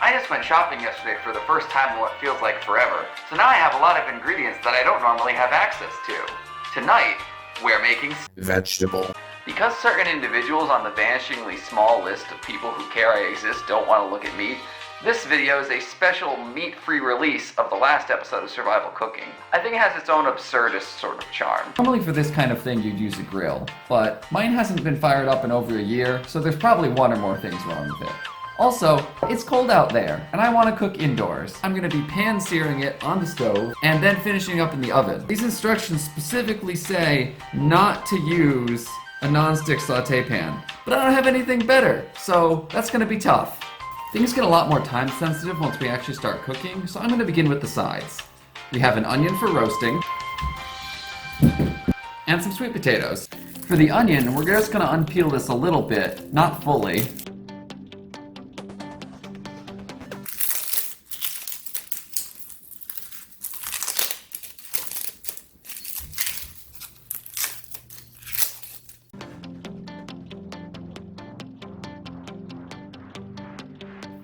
I just went shopping yesterday for the first time in what feels like forever, so now I have a lot of ingredients that I don't normally have access to. Tonight, we're making vegetable. Because certain individuals on the vanishingly small list of people who care I exist don't want to look at meat, this video is a special meat-free release of the last episode of Survival Cooking. I think it has its own absurdist sort of charm. Normally for this kind of thing you'd use a grill, but mine hasn't been fired up in over a year, so there's probably one or more things wrong with it. Also, it's cold out there, and I want to cook indoors. I'm going to be pan-searing it on the stove, and then finishing up in the oven. These instructions specifically say not to use a non-stick saute pan, but I don't have anything better, so that's going to be tough. Things get a lot more time sensitive once we actually start cooking, so I'm going to begin with the sides. We have an onion for roasting, and some sweet potatoes. For the onion, we're just going to unpeel this a little bit, not fully.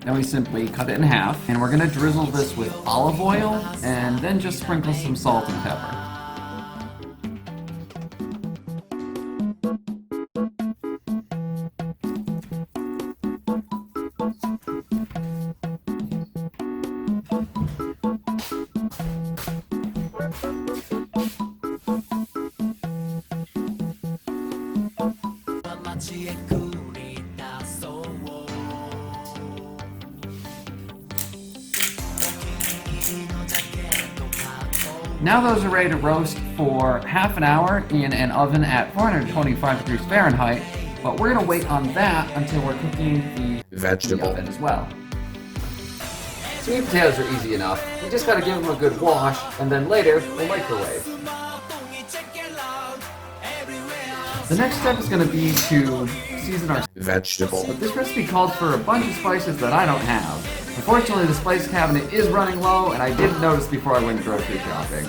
Then we simply cut it in half, and we're gonna drizzle this with olive oil, and then just sprinkle some salt and pepper. Now those are ready to roast for half an hour in an oven at 425 degrees Fahrenheit, but we're going to wait on that until we're cooking the vegetable oven as well. Sweet potatoes are easy enough. We just got to give them a good wash, and then later we'll microwave. The next step is going to be to season our vegetable. But this recipe calls for a bunch of spices that I don't have. Unfortunately, the spice cabinet is running low, and I didn't notice before I went grocery shopping.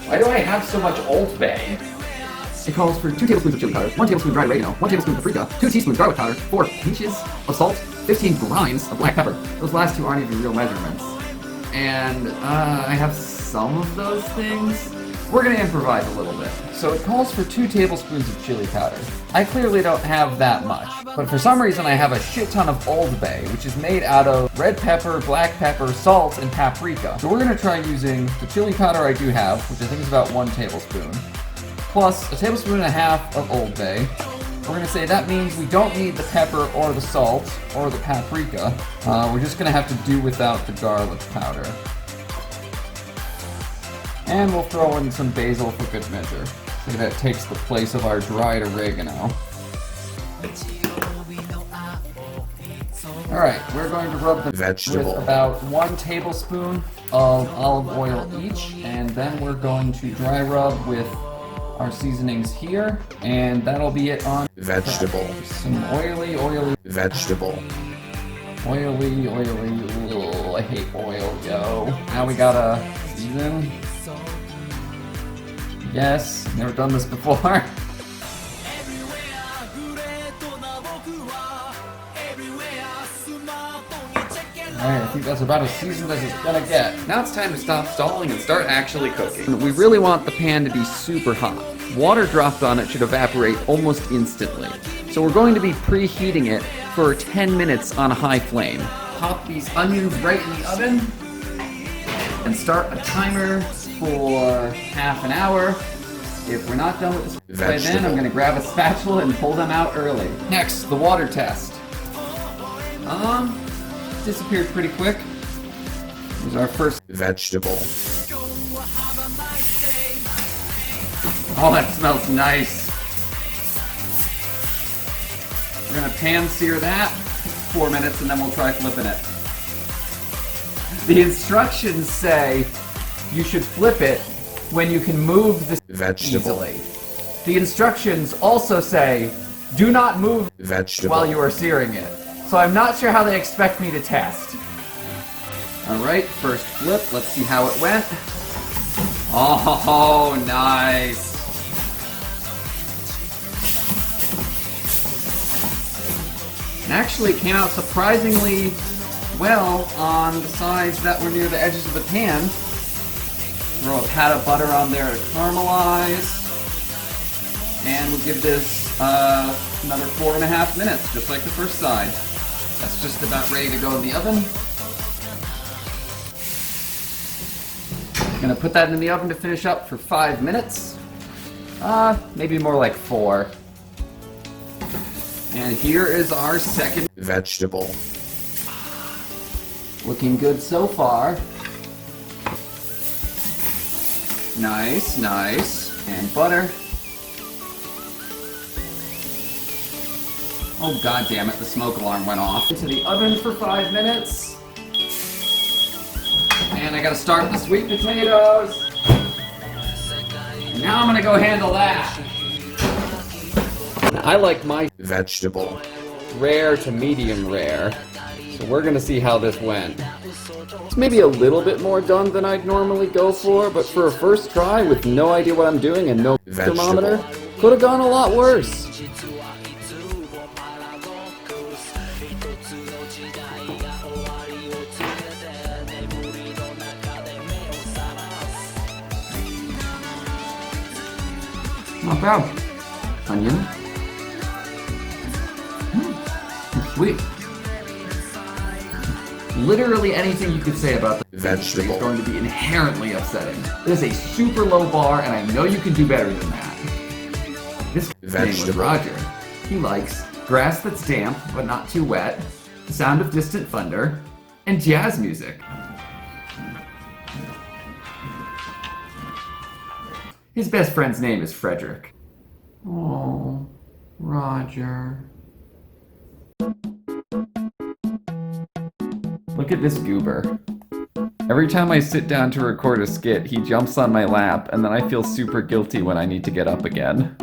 Why do I have so much Old Bay? It calls for 2 tablespoons of chili powder, 1 tablespoon dried oregano, 1 tablespoon paprika, 2 teaspoons garlic powder, 4 pinches of salt, 15 grinds of black pepper. Those last two aren't even real measurements. And I have some of those things. We're gonna improvise a little bit. So it calls for 2 tablespoons of chili powder. I clearly don't have that much, but for some reason I have a shit ton of Old Bay, which is made out of red pepper, black pepper, salt, and paprika. So we're gonna try using the chili powder I do have, which I think is about 1 tablespoon, plus a tablespoon and a half of Old Bay. We're gonna say that means we don't need the pepper or the salt or the paprika. We're just gonna have to do without the garlic powder. And we'll throw in some basil for good measure. I think that takes the place of our dried oregano. Alright, we're going to rub the vegetable with about 1 tablespoon of olive oil each, and then we're going to dry rub with our seasonings here, and that'll be it on vegetable. Some oily vegetable. Oily. Ugh, I hate oil, yo. Now we gotta season. Yes, never done this before. Alright, I think that's about as seasoned as it's gonna get. Now it's time to stop stalling and start actually cooking. We really want the pan to be super hot. Water dropped on it should evaporate almost instantly. So we're going to be preheating it for 10 minutes on a high flame. Pop these onions right in the oven and start a timer for half an hour. If we're not done with this by then, I'm going to grab a spatula and pull them out early. Next, the water test. Disappeared pretty quick. Here's our first vegetable. Oh, that smells nice. We're going to pan-sear that 4 minutes, and then we'll try flipping it. The instructions say you should flip it when you can move this vegetable easily. The instructions also say do not move vegetable while you are searing it. So I'm not sure how they expect me to test. Alright, first flip. Let's see how it went. Oh, nice. It actually came out surprisingly Well, on the sides that were near the edges of the pan, throw a pat of butter on there to caramelize. And we'll give this another 4.5 minutes, just like the first side. That's just about ready to go in the oven. Gonna put that in the oven to finish up for 5 minutes. Maybe more like 4. And here is our second vegetable, looking good so far. Nice, nice. And butter. Oh god damn it, the smoke alarm went off. Into the oven for 5 minutes. And I gotta start with the sweet potatoes. And now I'm gonna go handle that. I like my vegetable, rare to medium rare. So we're gonna see how this went. It's maybe a little bit more done than I'd normally go for, but for a first try with no idea what I'm doing and no thermometer, could have gone a lot worse. Not bad. Onion. Sweet. Literally anything you could say about the vegetable is going to be inherently upsetting. It is a super low bar, and I know you can do better than that. This name was Roger. He likes grass that's damp but not too wet, the sound of distant thunder, and jazz music. His best friend's name is Frederick. Oh, Roger. Look at this goober. Every time I sit down to record a skit, he jumps on my lap, and then I feel super guilty when I need to get up again.